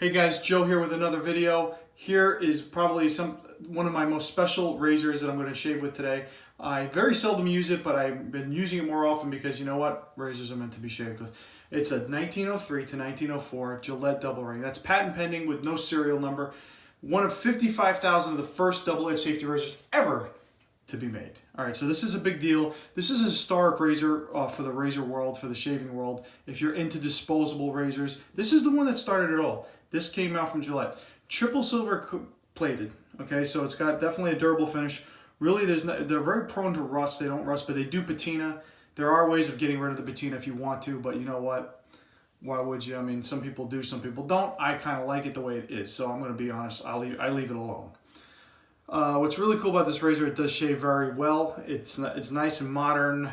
Hey guys, Joe here with another video. Here is probably one of my most special razors that I'm going to shave with today. I very seldom use it, but I've been using it more often because you know what? Razors are meant to be shaved with. It's a 1903 to 1904 Gillette Double Ring. That's patent pending with no serial number. One of 55,000 of the first double-edged safety razors ever to be made. All right, so this is a big deal. This is a historic razor for the razor world, for the shaving world. If you're into disposable razors, this is the one that started it all. This came out from Gillette. Triple silver plated, okay? So it's got definitely a durable finish. Really, they're very prone to rust. They don't rust, but they do patina. There are ways of getting rid of the patina if you want to, but you know what? Why would you? I mean, some people do, some people don't. I kind of like it the way it is, so I'm going to be honest. I leave it alone. What's really cool about this razor, it does shave very well. It's nice and modern.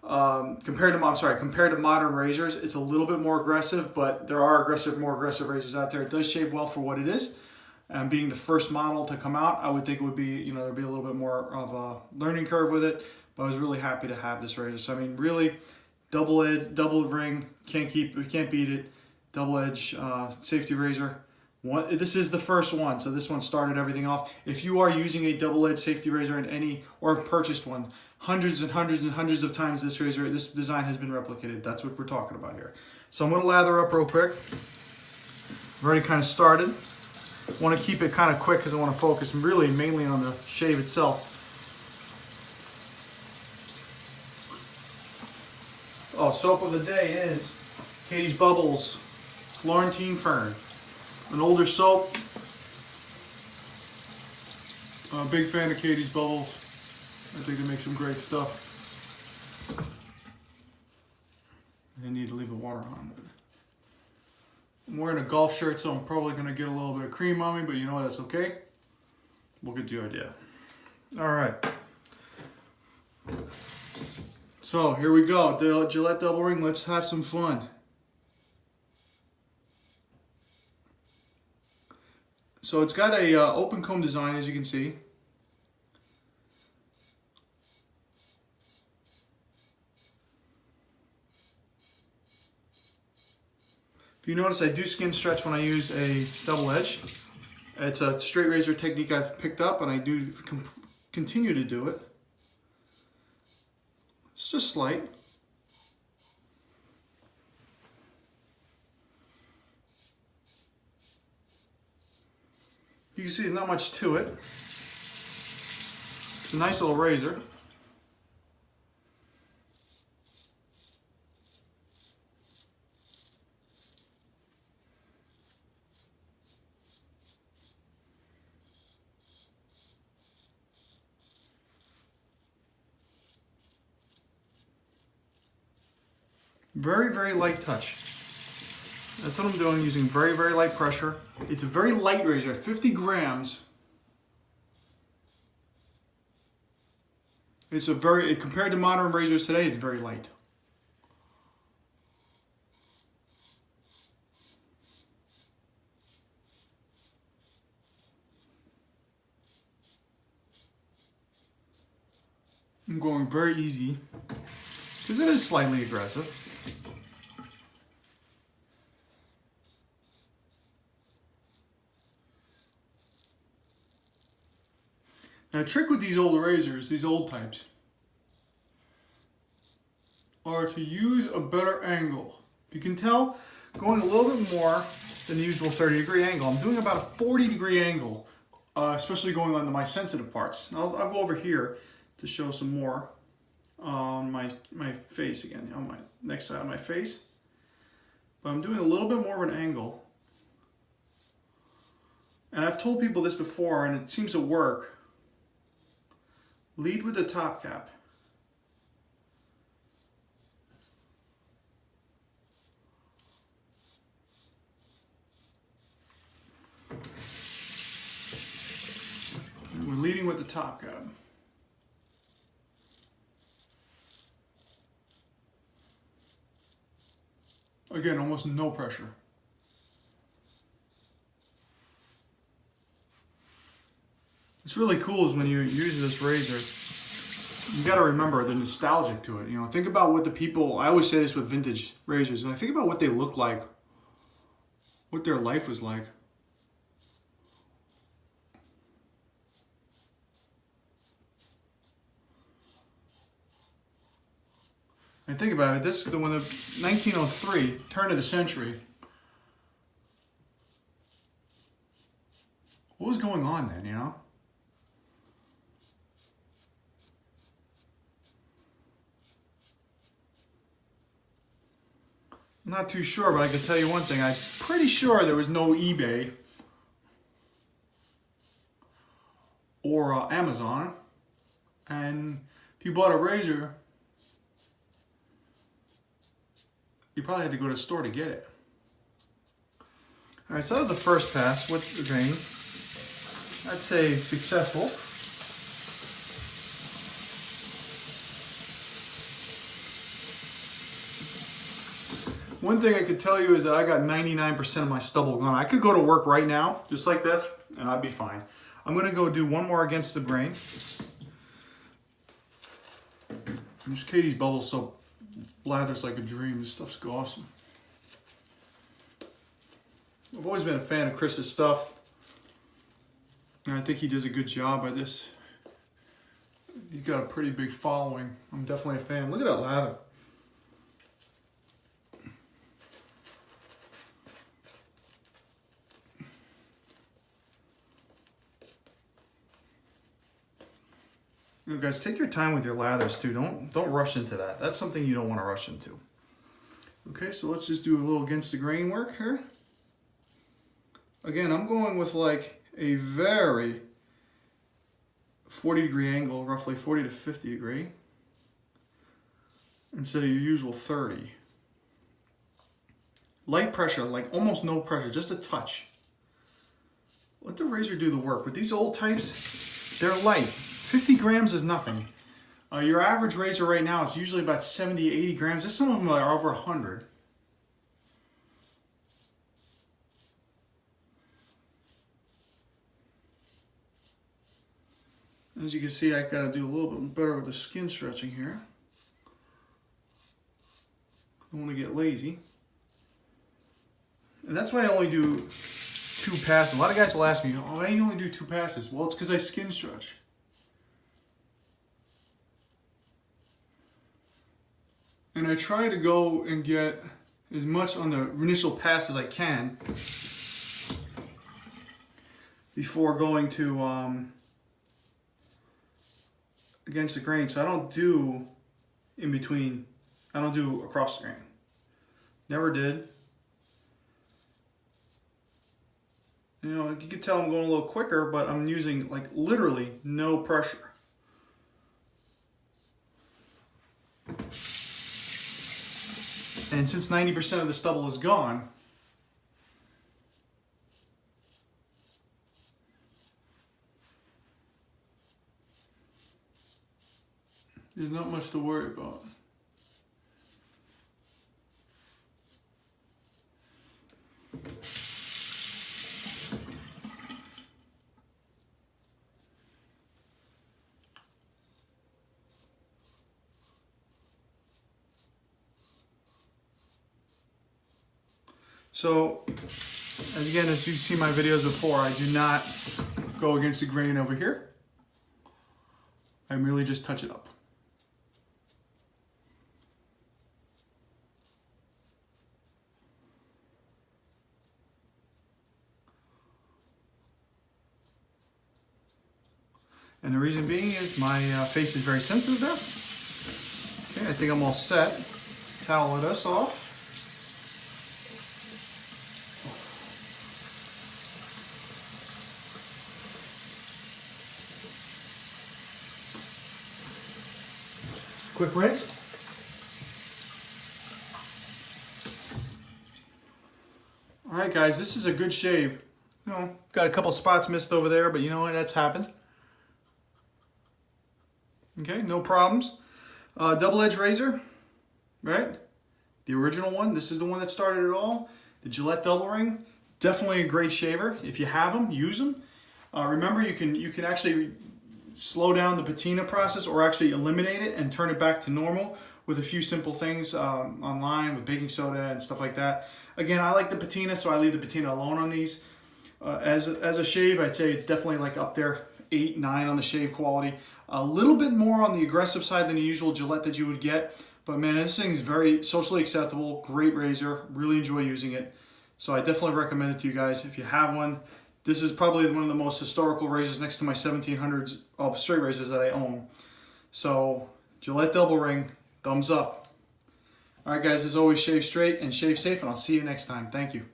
Compared to modern razors, it's a little bit more aggressive, but there are more aggressive razors out there. It does shave well for what it is. And being the first model to come out, I would think it would be, there'd be a little bit more of a learning curve with it. But I was really happy to have this razor. So I mean, really, double ring, we can't beat it. Double edge safety razor. This is the first one, so this one started everything off. If you are using a double-edged safety razor or have purchased one, hundreds and hundreds and hundreds of times this design has been replicated. That's what we're talking about here. So I'm going to lather up real quick. I've already kind of started. I want to keep it kind of quick because I want to focus really mainly on the shave itself. Oh, soap of the day is Katie's Bubbles Florentine Fern. An older soap. I'm a big fan of Katie's Bubbles. I think they make some great stuff. I need to leave the water on. I'm wearing a golf shirt, so I'm probably going to get a little bit of cream on me, but you know what? That's okay. We'll get the idea. All right. So here we go. The Gillette Double Ring. Let's have some fun. So it's got a open comb design, as you can see. If you notice, I do skin stretch when I use a double edge. It's a straight razor technique I've picked up, and I do continue to do it. It's just slight. You can see there's not much to it. It's a nice little razor. Very, very light touch. That's what I'm doing, using very, very light pressure. It's a very light razor, 50 grams. Compared to modern razors today, it's very light. I'm going very easy, because it is slightly aggressive. Now, the trick with these old razors, these old types, are to use a better angle. You can tell, going a little bit more than the usual 30-degree angle. I'm doing about a 40-degree angle, especially going on my sensitive parts. I'll go over here to show some more on my face again, on my next side of my face. But I'm doing a little bit more of an angle. And I've told people this before, and it seems to work. Lead with the top cap. And we're leading with the top cap. Again, almost no pressure. What's really cool is when you use this razor, you got to remember the nostalgic to it. Think about what I always say this with vintage razors, and I think about what they look like what their life was like. And think about it, this is the one of 1903, turn of the century. What was going on then, you know? I'm not too sure, but I can tell you one thing. I'm pretty sure there was no eBay or Amazon. And if you bought a razor, you probably had to go to the store to get it. Alright, so that was the first pass with the grain. I'd say successful. One thing I could tell you is that I got 99% of my stubble gone. I could go to work right now, just like this, and I'd be fine. I'm going to go do one more against the grain. Miss Katie's bubble soap lathers like a dream. This stuff's awesome. I've always been a fan of Chris's stuff. And I think he does a good job at this. He's got a pretty big following. I'm definitely a fan. Look at that lather. You know, guys, take your time with your lathers too. Don't rush into that. That's something you don't want to rush into. Okay, so let's just do a little against the grain work here. Again, I'm going with like a very 40-degree angle, roughly 40 to 50 degree, instead of your usual 30. Light pressure, like almost no pressure, just a touch. Let the razor do the work. With these old types, they're light. 50 grams is nothing. Your average razor right now is usually about 70 to 80 grams. There's some of them that are over 100. As you can see, I gotta do a little bit better with the skin stretching here. I don't want to get lazy. And that's why I only do 2 passes. A lot of guys will ask me, oh, why do you only do 2 passes? Well, it's because I skin stretch. And I try to go and get as much on the initial pass as I can before going to against the grain. So I don't do in between. I don't do across the grain. Never did. You know, you can tell I'm going a little quicker, but I'm using like literally no pressure. And since 90% of the stubble is gone, there's not much to worry about. So, as you've seen my videos before, I do not go against the grain over here. I merely just touch it up. And the reason being is my face is very sensitive there. Okay, I think I'm all set. Towel this off. Quick rinse. All right, guys, this is a good shave. You know, got a couple spots missed over there, but you know what? That's happens. Okay, no problems. Double-edged razor, right? The original one. This is the one that started it all. The Gillette Double Ring. Definitely a great shaver. If you have them, use them. Remember, you can actually slow down the patina process or actually eliminate it and turn it back to normal with a few simple things online with baking soda and stuff like that. Again, I like the patina, so I leave the patina alone on these. As a shave, I'd say it's definitely like up there, 8, 9 on the shave quality. A little bit more on the aggressive side than the usual Gillette that you would get. But man, this thing's very socially acceptable, great razor, really enjoy using it. So I definitely recommend it to you guys if you have one. This is probably one of the most historical razors next to my 1700s straight razors that I own. So Gillette Double Ring, thumbs up. All right guys, as always, shave straight and shave safe, and I'll see you next time. Thank you.